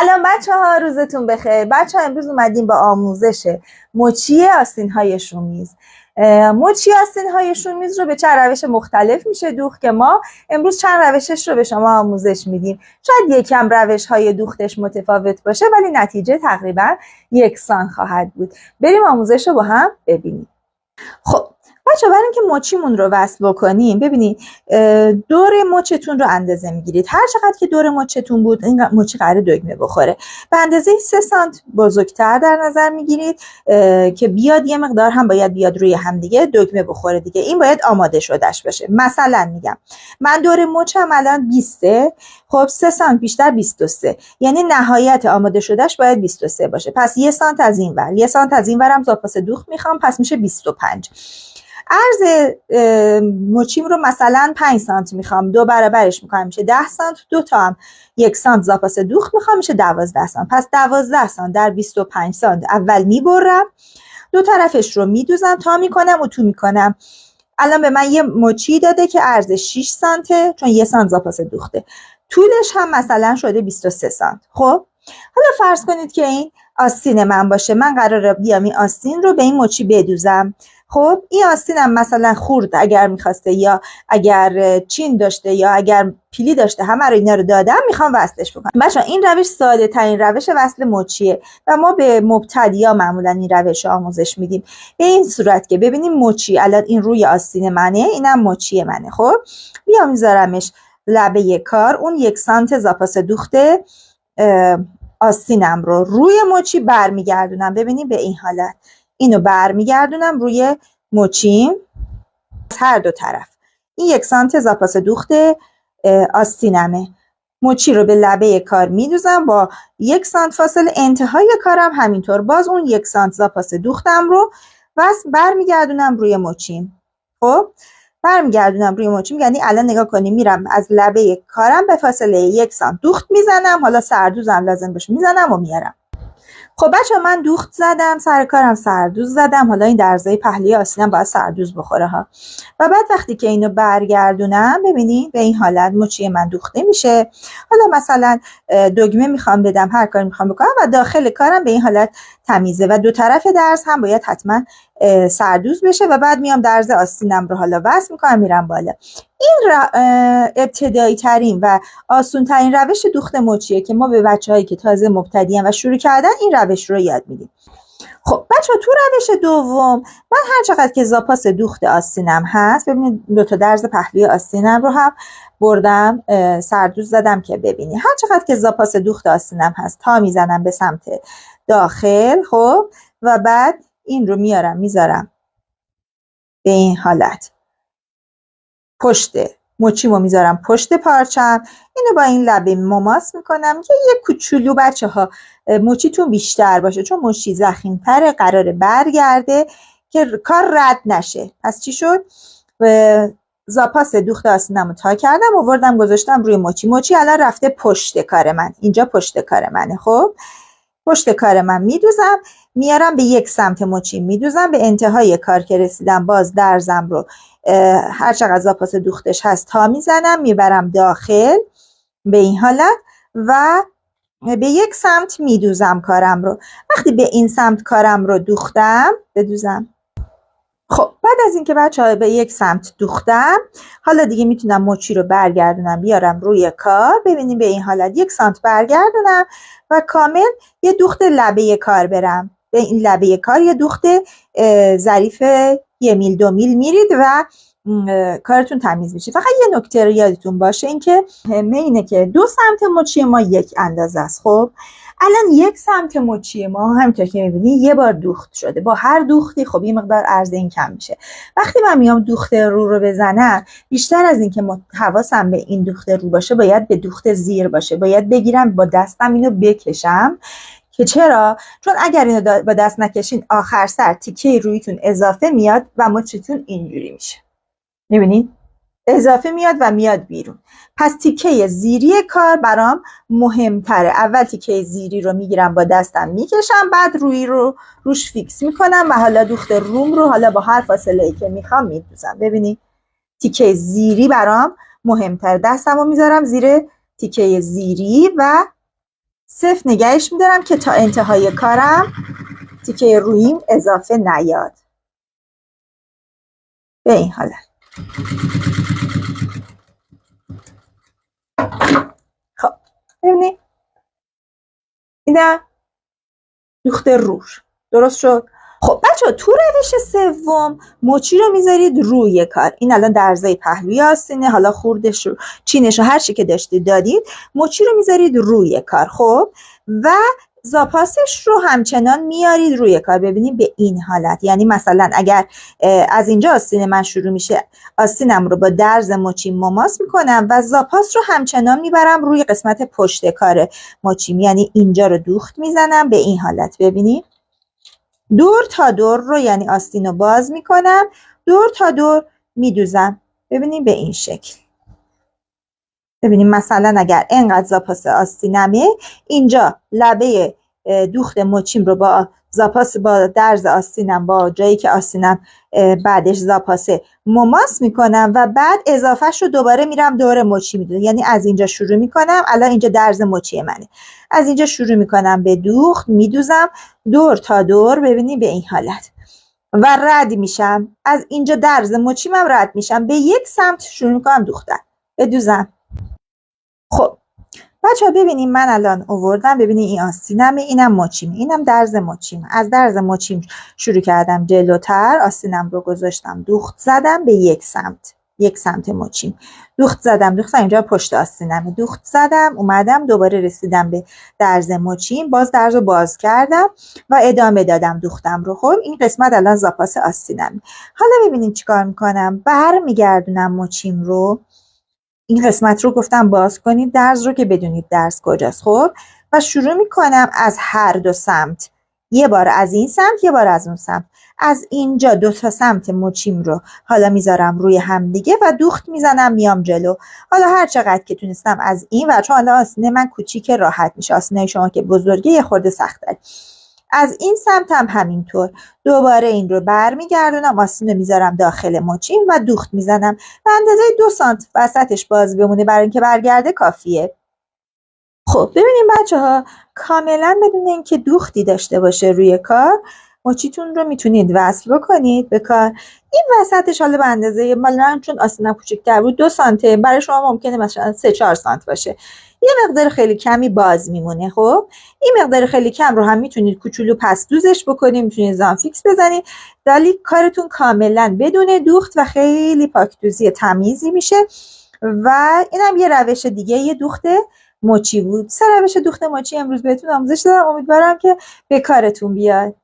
سلام بچه ها، روزتون بخیر. بچه ها امروز اومدیم با آموزش مچی آستین‌های شومیز. مچی آستین‌های شومیز رو به چند روش مختلف میشه دوخت که ما امروز چند روشش رو به شما آموزش میدیم. شاید یکم روش‌های دوختش متفاوت باشه ولی نتیجه تقریبا یکسان خواهد بود. بریم آموزش رو با هم ببینیم. خب بچه برای اینکه مچیمون رو وصل بکنیم، ببینید دور مچتون رو اندازه میگیرید. هر چقدر که دور مچتون بود این مچی قراره دگمه بخوره. به اندازه 3 سانت بزرگتر در نظر میگیرید که بیاد یه مقدار هم باید بیاد روی هم دیگه دگمه بخوره دیگه. این باید آماده شدهش باشه. مثلا میگم من دور مچم الان 20، خب 3 سانت بیشتر 23، یعنی نهایت آماده شدهش باید 23 باشه. پس 1 سانت از این ور، 1 سانت از این ورم زاپاس دوخت میخوام، پس میشه 25. عرض مچیم رو مثلا 5 سانت میخوام، 2 برابرش میکنم میشه 10 سانت، 2 تا هم 1 سانت زاپاس دوخت میخوام میشه 12 سانت. پس 12 سانت در 25 سانت اول میبرم، دو طرفش رو میدوزم، تا میکنم و تو میکنم. الان به من یه مچی داده که عرض 6 سانته چون 1 سانت زاپاس دوخته، طولش هم مثلا شده 23 سانت. خب حالا فرض کنید که این آستین من باشه، من قراره بیام این آستین رو به این مچی بدوزم. خب این آستینم مثلا خورد اگر میخواسته، یا اگر چین داشته، یا اگر پیلی داشته، همه رو اینا رو دادم میخوام وصلش بکنم. بچه‌ها این روش ساده ترین روش وصل مچیه و ما به مبتدیا معمولا این روش رو آموزش میدیم. به این صورت که ببینیم مچی الان این روی آستین منه، اینم مچی منه. خب بیام میذارمش لبه کار، اون 1 سانت زاپاس دوخته آستینم رو روی مچی برمیگردونم. ببینید به این حالت اینو برمیگردونم روی مچیم هر دو طرف. این 1 سانت زاپاس دوخت آستینمه. مچی رو به لبه کار میدوزم با 1 سانت فاصله، انتهای کارم همینطور باز اون 1 سانت زاپاس دوختم رو برمیگردونم روی مچیم. خب برمیگردونم روی مچیم، یعنی الان نگاه کنیم میرم از لبه کارم به فاصله 1 سانت دوخت میزنم، حالا سردوزم لازم باشه میزنم و میارم. خب بچه من دوخت زدم، سر کارم سردوز زدم، حالا این درزای پهلوی آستینم باید سردوز بخوره ها. و بعد وقتی که اینو برگردونم ببینید به این حالت مچی من دوخته میشه. حالا مثلا دگمه میخوام بدم، هر کاری میخوام بکنم و داخل کارم به این حالت تمیزه و دو طرف درز هم باید حتما سردوز بشه و بعد میام درز آستینم رو حالا وصل میکنم میرم بالا. این ابتدایی ترین و آسون ترین روش دوخت مچیه که ما به بچه‌هایی که تازه مبتدیان و شروع کردن این روش رو یاد میدیم. خب بچه‌ها تو روش دوم من هر چقدر که زاپاس دوخت آستینم هست، ببینید 2 تا درز پهلوی آستینم رو هم بردم سردوز زدم که ببینید هر چقدر که زاپاس دوخت آستینم هست تا میزنم به سمت داخل. خب و بعد این رو میارم میذارم به این حالت، پشت مچیمو میذارم پشت پارچم، اینو با این لبه مماس میکنم که یه کوچولو بچه‌ها مچیتون بیشتر باشه چون مچی ضخیم‌تره، قراره برگرده که کار رد نشه. پس چی شد؟ زاپاس دوخت آستینمو تا کردم، آوردم گذاشتم روی مچی الان رفته پشت کار من، اینجا پشت کار منه. خب پشت کار من میدوزم، میارم به 1 سمت مچی میدوزم، به انتهای کار که رسیدم باز درزم رو هر چقدر زاپاس دوختش هست تا میزنم میبرم داخل به این حالت و به 1 سمت میدوزم کارم رو. وقتی به این سمت کارم رو دوختم بدوزم. خب بعد از اینکه بچه‌ها به 1 سمت دوختم، حالا دیگه میتونم مچی رو برگردونم بیارم روی کار. ببینیم به این حالت 1 سانت برگردونم و کامل یه دوخت لبه کار برم. به این لبه کار یه دوخت ظریف 1 میل 2 میل میرید و کارتون تمیز میشه. فقط یه نکته رو یادتون باشه، این که اینه که 2 سمت مچی ما 1 اندازه است. خب الان 1 سمت مچی ما همینطور که میبینید یه بار دوخت شده، با هر دوختی خب یه مقدار عرض این کم میشه. وقتی من میام دوخت رو بزنم، بیشتر از این که حواسم به این دوخت رو باشه باید به دوخت زیر باشه، باید بگیرم با دستم اینو بکشم. که چرا؟ چون اگر اینو با دست نکشین آخر سر تیکه رویتون اضافه میاد و مچتون اینجوری میشه. میبینید؟ اضافه میاد و میاد بیرون. پس تیکه زیری کار برام مهمتره. اول تیکه زیری رو میگیرم با دستم میکشم، بعد روی رو روش فیکس میکنم و حالا دوخت روم رو حالا با هر فاصله‌ای که میخوام میدوزم. ببینید تیکه زیری برام مهمتره، دستم رو میذارم زیر تیکه زیری و صفر نگهش میدارم که تا انتهای کارم تیکه روییم اضافه نیاد. به این حالت. خب ببینید اینم دوخت روش درست شد. خب بچه ها تو روش سوم مچی رو میذارید روی کار. این الان درزای پهلوی آستینه، حالا خوردش رو چینش رو هر چی که داشتید دادید، مچی رو میذارید روی کار. خب و زاپاسش رو همچنان میارید روی کار. ببینید به این حالت، یعنی مثلا اگر از اینجا آستین من شروع میشه، آستینم رو با درز مچیم مماس میکنم و زاپاس رو همچنان میبرم روی قسمت پشت کار مچیم، یعنی اینجا رو دوخت میزنم به این حالت. ببینید دور تا دور رو، یعنی آستین رو باز میکنم، دور تا دور میدوزم. ببینید به این شکل. ببینید مثلا اگر اینقدر زاپاس آستینمه، اینجا لبه دوخت مچیم رو با زاپاس، با درز آستینم، با جایی که آستینم بعدش زاپاسه مماس میکنم و بعد اضافهش رو دوباره میرم دور مچی میدونم. یعنی از اینجا شروع میکنم، الان اینجا درز مچی منه، از اینجا شروع میکنم به دوخت میدوزم دور تا دور. ببینید به این حالت و رد میشم از اینجا، درز مچیم هم رد میشم، به یک سمت شروع میکنم دوختن بدوزم. خب بچه ها ببینیم من الان آوردم، ببینید این آستینمه، اینم مچیم، اینم درز مچیم. از درز مچیم شروع کردم جلوتر، آستینم رو گذاشتم، دوخت زدم به یک سمت مچیم، دوخت زدم اینجا پشت آستینمه، دوخت زدم اومدم دوباره رسیدم به درز مچیم، باز درز رو باز کردم و ادامه دادم دوختم رو. خب این قسمت الان زاپاس آستینمه. حالا ببینید چیکار میکنم، برمیگردونم مچیم رو، این قسمت رو گفتم باز کنید درز رو که بدونید درز کجاست. خب و شروع میکنم از هر دو سمت، یه بار از این سمت یه بار از اون سمت، از اینجا دو تا سمت مچیم رو حالا میذارم روی هم دیگه و دوخت میزنم میام جلو. حالا هر چقدر که تونستم از این و چون حالا آستینه من کوچیکه راحت میشه، آستینه شما که بزرگه یه خورده سخته، از این سمت هم همینطور دوباره این رو برمیگردونم، آستین رو میذارم داخل مچیم و دوخت میزنم و اندازه 2 سانت وسطش باز بمونه برای اینکه برگرده کافیه. خب ببینیم بچه ها، کاملا بدون اینکه دوختی داشته باشه روی کار، مچیتون رو میتونید وصل بکنید به کار. این وسطش حالا به اندازه من چون آستینم کوچیک‌تر بود 2 سانته، برای شما ممکنه مثلا 3-4 سانت باشه، یه مقدار خیلی کمی باز میمونه. خب این مقدار خیلی کم رو هم میتونید کوچولو پس دوزش بکنید، میتونید زانفیکس بزنید، ولی کارتون کاملا بدون دوخت و خیلی پاکدوزی تمیزی میشه. و اینم یه روش دیگه، یه دوخت مچی بود. 3 روش دوخت مچی امروز بهتون آموزش دادم، امیدوارم که به کارتون بیاد.